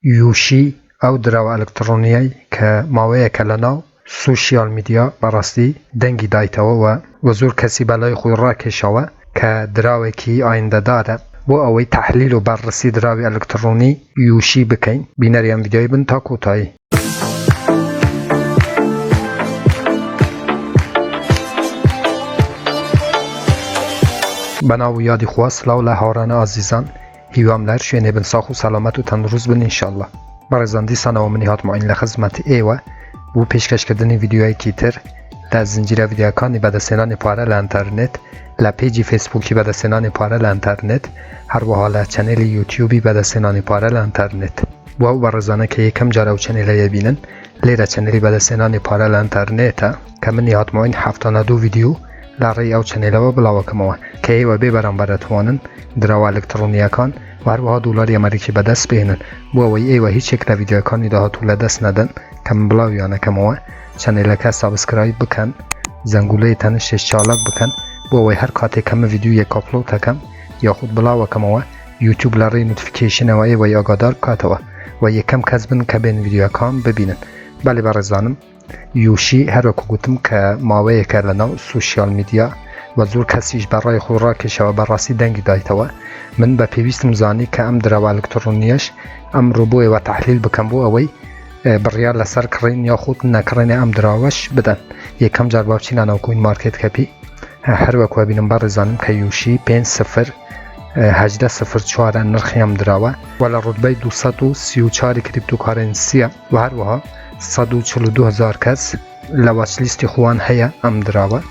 یوشی او دراو الکترونیایی که ماویه کلناو سوشیال میدیا براستی دنگی دایتاوا و زور کسی بلای خوی را کشاوه که دراوی کی آینده داره و اوی تحلیل و بررسی دراوی الکترونی یوشی بکن بینریم ویدیوی بن تا کوتاهی. بناو یادی خواست لو لحاران عزیزان هیواملر شوینه بن ساخو سلامت و تندروز بن انشالله. برزندی سنو منی هات معین لخدمت ایوه بو پیشکش کردن ویدیوهای کیتر لزنجیره ویدیوکانی بدستنان پاره لانترنت لپیجی فیسبوکی بدستنان پاره لانترنت هر وحاله چنل یوتیوبی بدستنان پاره لانترنت و برزانه که یکم جارو چنل بینن لیره چنلی بدستنان پاره لانترنت که منی هات معین 72 ویدیو لاری او چنل و بلاوکموه که ایوه ببرم براتوانن درو الکترونیکان و هر وها دلاری امریکی به دست بینن و ایوه هیچ یک ویدیوکانی ده طول دست ندن کم بلاویانه کموه چنل که سابسکرایب بکن زنگوله تنشش چالک بکن و هر کاتی کم ویدیو یک آپلود کم یا خود بلاو کموه یوتیوب لاری نوتیفیکیشن و ایوه آگادار کاتوه و یکم کسبن که بین ویدیوکان ببینن. بله برزانم یوشی هر وکو گوتم که ماویه که لناو سوشیال میدیا و زور کسیش برای خود را کشه و براسی دنگی دایتوه من با پیویستم زانی که ام درو الکترونیش ام روبوی و تحلیل بکن بو اوی بریار لسر کرین یا خود نکرین ام دراوش بدن یکم جربابچین انو کوین مارکت کپی هر وکو بینم برزانم که یوشی 5.0.18.04 نرخی ام دراوه ولی رتبه 234 کریپتوکارنسیه و هر وها 142,000 کس لواچ لیستی خوان هیا ام دراوه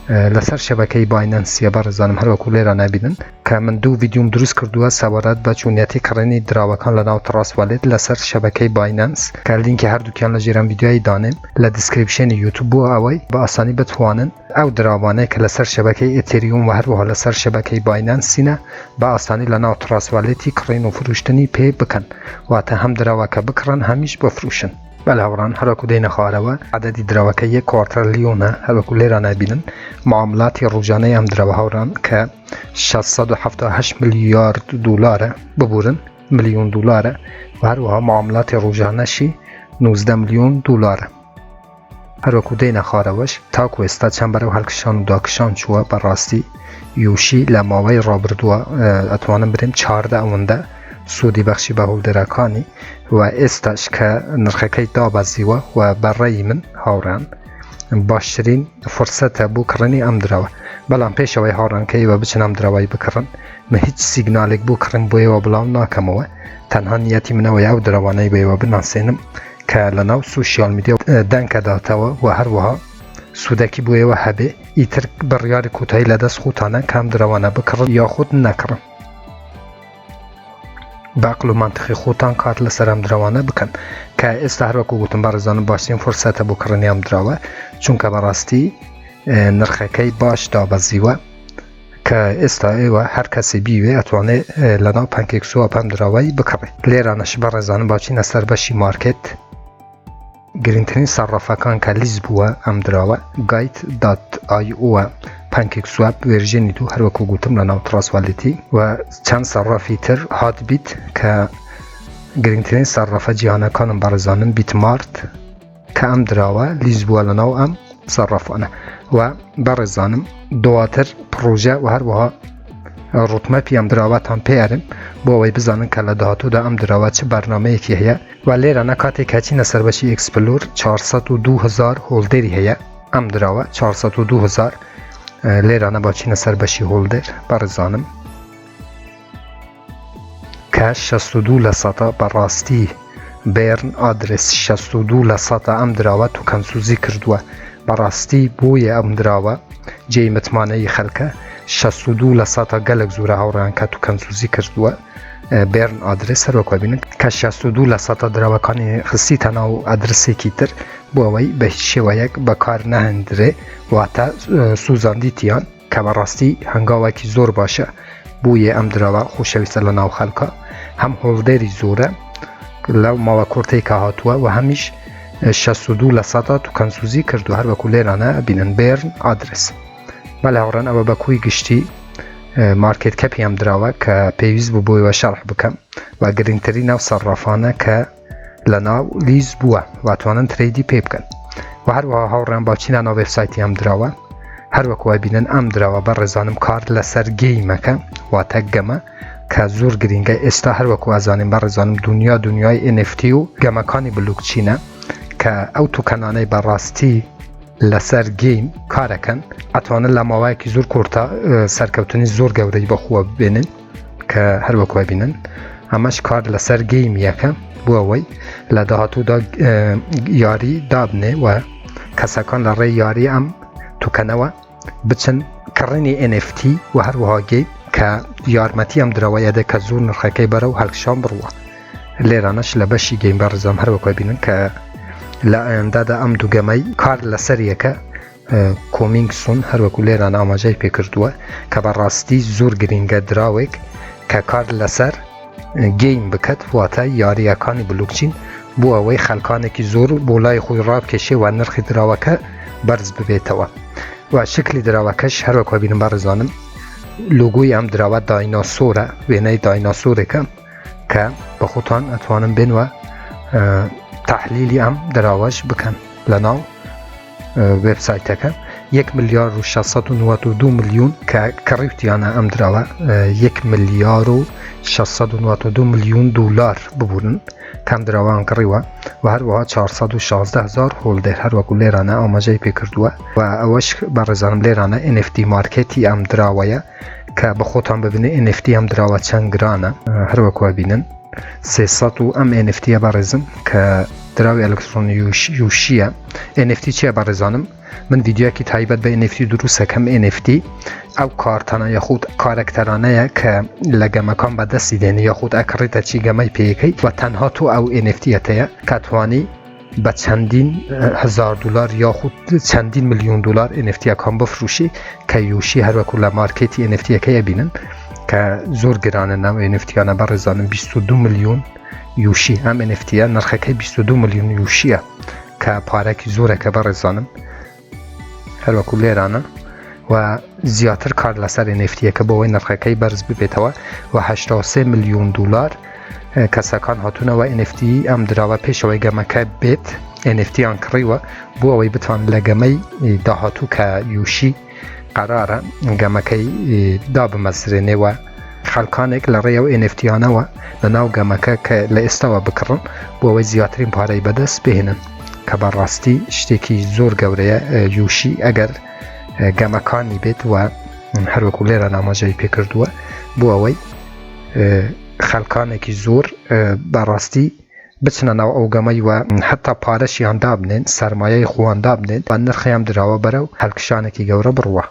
لسر شبکه بایننسیه برزانم هر وکو لیره نبیدن که من دو ویدیوم درست کردوه سوارت بچونیتی کرنی دراوکان لناو تراس والید لسر شبکه بایننس که لینک هر دوکان لجیرم ویدیوی دانم لدسکریپشن یوتیوب و اوی با آسانی بتوانن او دراوانه که لسر شبکه اتریوم و هر وها لسر شبکه بایننسینه با آسانی لناو تراس والیدی کرین و فروشتنی پی بکن و تا هم دراوکه بکرن همیش بفروشن. بله هوران هر وکو دین خواهره عددی دراوکه 1 کوارترلیونه هر وکو لیره نبینن معاملات روزانه هم درو هوران که 678 میلیارد دلاره ببورن میلیون دلاره و هر وها معاملات روزانه شی 19 میلیون دلاره. هر وکو دین خواهرهش تاکو استا چنبره و هلکشان و داکشان چوه براستی یوشی لماوی رابردوه اتوانم بریم 14 اونده سودی بخشی به هولدرکانی و استش که نرخکی دابزیوه و برای من هاوران باشترین فرصت بو کرنی ام دراوه بلان پیش اوی هاوران که ایوه بچن ام دراوی بکرن ما هیچ سیگنالک بو کرن بو ایوه بلاو ناکموه تنها نیتی من اوی او دراوانه ایوه بناسینم که لناو سوشیال میدیا دنک داتاوه و هر وها سودکی بو ایوه هبه ایتر بریار کوتایی لدست خوتانه که ام دراوانه بکرن یا خود نکرن باقل و منطقی خودتان کار لسر ام دراوانه بکن که استهر وکو گوتن برزان باشتیم فرصت بو کرنی ام دراوه چون که براستی نرخکی باش دابزیوه که استایوه هر کسی بیوه اتوانه لنا پنکیک سواب ام دراوه بکره لیرانش برزان باشین اثر بشی مارکت گرینترین صرافه کان که لیز بوه ام دراوه gait.io پنکیک سواب ورژنی دو هر وکو گوتم لناو تراس والیتی و چند صرافی تر هات بیت که گرینترین صرافه جیانه کانم برزانم بیت مارت که ام دراوه لیز بوه لناو ام صرافانه و برزانم دواتر پروژه و هر وها رتمه پی ام دراوه تان پیارم با وی بزانن که لدهاتو دا ام دراوه چه برنامه یکی هیا و لیره نکاتی کچی نصر بشی اکسپلور 402,000 هولدری هیا ام دراوه 402,000 لیره نباچی نصر بشی هولدر برزانم که 62 لساتا براستی بیرن آدرس 62 لساتا ام دراوه تو کنسوزی کردوه براستی بوی ام دراوه جی متمانه خلکه 62 لساتا گلک زوره هاوران که تو کنسوزی کردوه بیرن آدرس هر وکو بینن که 62 لساتا دراوه کانی خصی تناو آدرسی کیتر بوی به شویک بکار نهندره و تا سوزاندی تیان که براستی هنگاوه کی زور باشه بوی ام دراوه خوشویست لناو خلکه هم هولدری زوره لو ماوا کورتی که هاتوه و همیش 62 لساتا تو کنسوزی کردو هر وکو لیرانه بینن بیرن آدرس بله هوران او بکوی گشتی مارکت کەپی ئەم دراوە کە پێویست بوو بۆیەوە شەرح بکەم و گرنگترین ئەو سەرڕافانە کە لە ناو لیست بووە واتوانن ترێدی پێ بکەن و هەروەها هاوڕێیان باچینە ناو وێبسایتی ئەم دراوە هەروەکوە بینن ئەم دراوە بەڕێزانم کار لەسەر گەیمەکە واتە گەمە کە زۆر گرینگە ئێستا هەروەکو ئازانین بەڕێزانم دنیای NFT و گەمەکانی بلوکچینە کە ئەو توکەنانەی بەڕاستی لەسەر گەیم کارەکەن ئەتوانن لە ماوەیەکی زۆر کورتە سەرکەوتنی زۆر گەورەی بەخۆوە ببێنن کە هەروەکوە بینن ئەمەش کار لەسەر گەیمیەکە بۆ ئەوەی لە داهاتوودا یاری دابنێ و کەسەکان لە ڕێی یاری ئەم توکەنەوە بچن کڕینی NFT و هەروەها گەیم کە یارمەتی ئەم دراوەیەدە کە زۆر نرخەکەی بەرە و هەڵکشان بڕوە لێرانەش لە بەشی گەیم بەڕێزام هەروەکوە بینن کە لە ئایندادا ئەم دووگەمەی کار لەسەریەکە کۆمینگسون هەروەکو لێران ئاماژەی پێکردووە کە بەڕاستی زۆر گرینگە دراوێک کە کار لەسەر گەیم بکەت واتە یاریەکانی بلوکچین بۆ ئەوەی خەڵکانێکی زۆر بۆ لای خۆی ڕابکێشێ و نرخی دراوەکە بەرز ببێتەوە و شکلی دراوەکەش هەروەکوە بینم بەڕێزانم لۆگۆی ئەم دراوە دایناسۆرە وێنەی دایناسۆرێکە کە بە خۆتان ئەتوانن بێنوە تحلیلی ئەم دراوەش بکەن لە ناو وێبسایتەکە 1 ملیار و 692 میلیۆن کە کڕیوتیانە ئەم دراوە 1 ملیار و 692 میلیۆن دلار ببوورن کەم دراوان کڕیوە و هەروەها 416,000 هۆلدەر هەروەکو لێرانە ئاماژەی پێکردووە و ئەوەش بەڕێزانم لێرانە NFT مارکێتی ئەم دراوەیە کە بە خۆتان ببینێ NFT ئەم دراوە چەند گرانە هەروەکوە بینن 300 و ئەم NFTە بەڕێزم کە دراوی ئەلکترۆنی یوشیە NFT چیە بەڕێزانم من ڤیدیۆکی تایبەت بە NFT دروستەکەم NFT ئەو کارتانە یاخود کارکتەرانەیە کە لە گەمەکان بەدەستی دێنی یاخود ئەکڕێتە چی گەمەی پێیەکەی و تەنها تۆ ئەو NFTەتەیە کاتوانی بە چەندین هزار دلار یاخود چەندین میلیۆن دلار NFTەکان بفروشی کە یوشی هەروەکو لە مارکێتی NFTەکەیە بینن کە زۆر گرانە ناو NFTیانە بەڕێزانم 22 میلیۆن یوشی ئەم NFTە نرخەکەی 22 میلیۆن یوشیە کە پارێکی زۆرەکە بەڕێزانم هەروەکو لێرانە و زیاتر کار لەسەر NFTەکە بۆەوەی نرخەکەی بەرز ببێتەوە و 83 میلیۆن دلار کەسەکان هاتوونەوە NFT ئەم دراوە پێشەوەی گەمەکە بێت NFTیان کڕیوە بۆ ئەوەی بتوان لە گەمەی داهاتوو کە یوشی قەرارە گەمەکەی دابمەزرێنێەوە خەڵکانێک لە ڕێەوە NFTیانەوە لە ناو گەمەکە کە لە ئێستاوە بکڕن بۆ ئەوەی زیاترین پارەی بەدەست بهێنن کە بەڕاستی شتێکی زۆر گەورەیە یوشی ئەگەر گەمەکانی بێت و هەروەکو لێرە ئاماژەی پێکردووە بۆ ئەوەی خەڵکانێکی زۆر بەڕاستی بچنە ناو ئەو گەمەی و حتا پارەشیان دابنێن سەرمایەی خۆیان دابنێن و نرخیان دراوە بەرە و هەڵکشانێکی گەورە بڕوە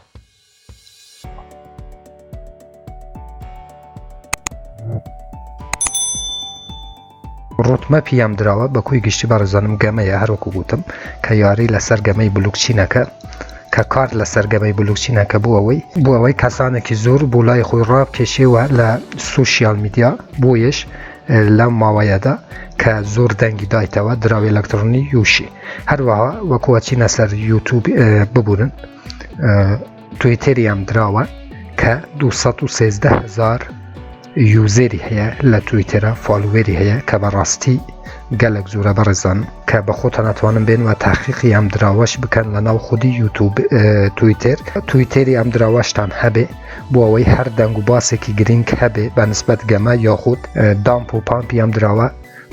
ڕۆتمەپی ئەم دراوە بەکوی گشتی بەڕێزانم گەمەیە هەروەکو گوتم کە یاری لەسەر گەمەی بلوکچینەکە کە کار لەسەر گەمەی بلوکچینەکە بۆ ئەوەی کەسانێکی زۆر بۆ لای خۆی ڕابکێشێوە لە سوشیال میدیا بۆیش لەم ماوەیەدا کە زۆر دەنگی دایتەوە دراوی ئەلکترۆنی یوشی هەروەها وەکووە چینە سەر یوتیوب ببوورن تویتەری ئەم دراوە کە 213,000 یوزەری هەیە لە تویتەرە فالوێری هەیە کە بەڕاستی گەلێک زۆرە بەڕێزان کە بە خۆتان ئەتوانن بێن و تاقیقی ئەم دراوەش بکەن لە ناو خودی یوتیوب تویتەری ئەم دراوەشتان هەبێ بۆ ئەوەی هەر دەنگ و باسێکی گرنگ هەبێ بە نسبەت گەمە یاخود دامپ و پامپی ئەم دراوە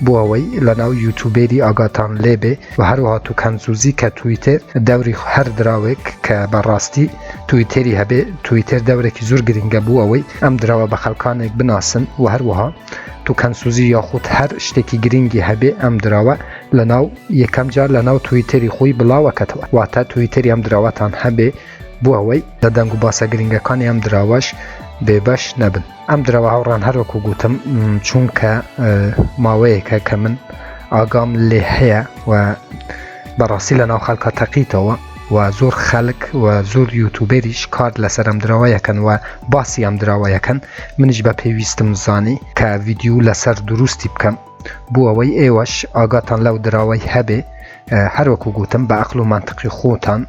بۆ ئەوەی لە ناو یوتیوبێری ئاگاتان لێبێ و هەروەها تو کەنسوزی کە تویتەر دەوری هەر دراوێک کە بەڕاستی تویتەری هەبێ تویتەر دەورێکی زۆر گرنگە بوو ئەوەی ئەم دراوە بە خەڵکانێک بناسن و هەروەها تو کەنسوزی یاخود هەر شتێکی گرنگی هەبێ ئەم دراوە لە ناو یەکەم جار لە ناو تویتەری خۆی بڵاوەکەتەوە واتە تویتەری ئەم دراوەتان هەبێ بۆ ئەوەی لە دەنگ و باسە گرنگەکانی ئەم دراوەش بێبەش نەبن ئەم دراوە هاوڕان هەروەکو گوتم چونکە ماوەیەکە کە من ئاگام لێ هەیە و بەڕاستی لە ناو خەڵکە تەقیتەوە و زۆر خەڵک و زۆر یوتیوبەریش کار لەسەر ئەم دراوەیەکەن و باسی ئەم دراوەیەکەن منیش بە پێویستم زانی کە ڤیدیو لەسەر دروستی بکەم بو اوی ایوش آگاتان لو دراوی هبه هر وکو گوتم با عقل و منطقی خودتان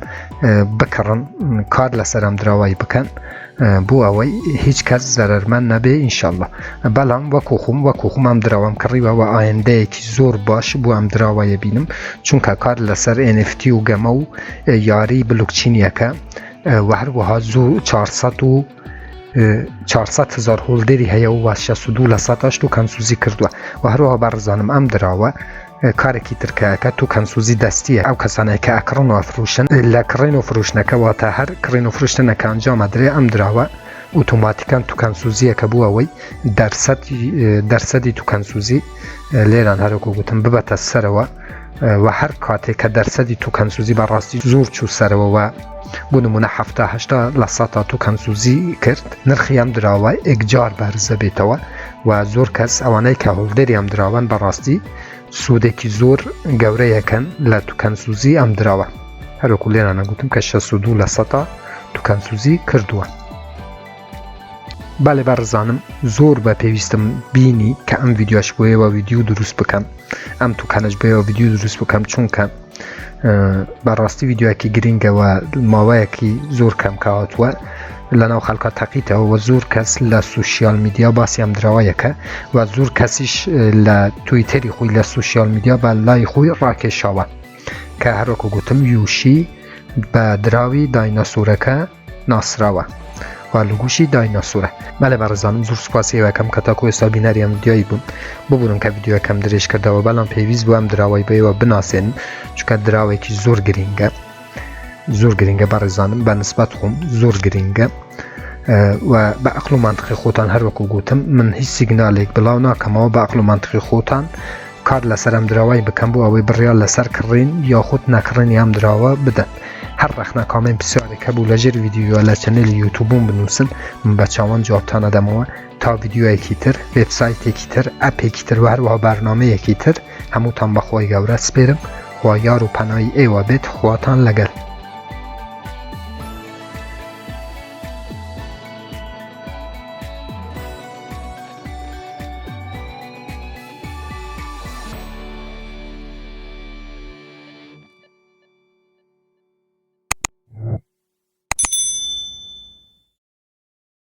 بکرن کار لسر ام دراوی بکن بو اوی هیچ کس ضررمند نبه انشالله. بلان وکو خوم ام دراوام کری و آینده کی زور باش بو ام دراوی بینم چونکه کار لسر NFT و گمو یاری بلوکچین یکه و هر وها زور 400,000 هولدری هیا و 62 لساتش تو کنسوزی کردوه و هر وها برزانم ام دراوه کارێکی ترکەکە تو کەنسوزی دەستیە ئەو کەسانەی کە ئەکڕن و ئەفرۆشن لە کڕین و فرۆشتنەکە واتە هەر کڕین و فرۆشتنەکە ئەنجامە درێ ئەم دراوە ئۆتۆماتیکان تو کەنسوزیەکە بووەوەی دەرسەدی تو کەنسوزی لێران هەرۆکو گوتم ببەتە سەرەوە و هەر کاتێک کە دەرسەدی تو کەنسوزی بەڕاستی زۆر چوو سەرەوە و بۆ نمونە 70 لە سەدا تو کەنسوزی کرد نرخی ئەم دراوە ئێکجار بەرزە بێتەوە و زۆر کەس ئەوانەی کە هۆڵدەری ئەم دراوان بەڕاستی سودێکی زۆر گەورەیەکەن لە توکەنسوزی ئەم دراوە هەروەکو لێرانە گوتم کە 62 لە سەدا توکەنسوزی کردووە. بەڵێ بەڕزانم زۆر بە پێویستم بینی کە ئەم ڤیدیۆش بۆیەوە ڤیدیۆ دروست بکەم ئەم توکەنەش بۆیەوە ڤیدیۆ دروست بکەم چونکە بەڕاستی ڤیدیۆیەکی گرنگەوە ماوەیەکی زۆر کەم کەواتووە لەناو خەڵکە تەقیتەوە و زۆر کەس لە سوشیال میدیا باسی ئەم دراوەیەکە و زۆر کەسیش لە تویتەری خۆی لە سوشیال میدیا بە لای خۆی ڕاکێشاوە کە هەروەکو گوتم یوشی بە دراوی دایناسۆرەکە ناسراوە و لەگوشی دایناسۆرە. بەڵێ بەڕێزانم زۆر سوپاسی ئێوەکەم کە تاکو ئێستا بینەری ئەم ڤیدیۆی بوون ببوورن کە ڤیدیۆەکەم درێژ کردەوە بەڵام پێویست بوو ئەم دراوەی بەیەوە بناسێنن چونکە دراوێکی زۆر گرنگە بەڕێزانم بە نسبەت خۆم زۆر گرنگە و بە عقل و منطقی خۆتان هەروەکو گوتم من هیچ سیگنالێک بڵاو ناکەمەوە بە عقل و منطقی خۆتان کار لەسەر ئەم دراوای بکەم بۆ ئەوەی بڕیار لەسەر کڕین یاخود نەکڕینی ئەم دراوە بدەن. هەر ڕەخنە کامێن پرسیارێک هەبوو لەژێر ڤیدیۆ لە چەنێلی یوتیوبم بنووسن من بە چاوان جوابتان ئەدەمەوە تا ڤیدیۆیەکی تر وێبسایتێکی تر ئەپێکی تر و هەروەها بەرنامەیەکی تر هەمووتان بەخوای گەورە سپێرم خوا یار و پەنای ئێوە بێت خواتان لەگەڵ.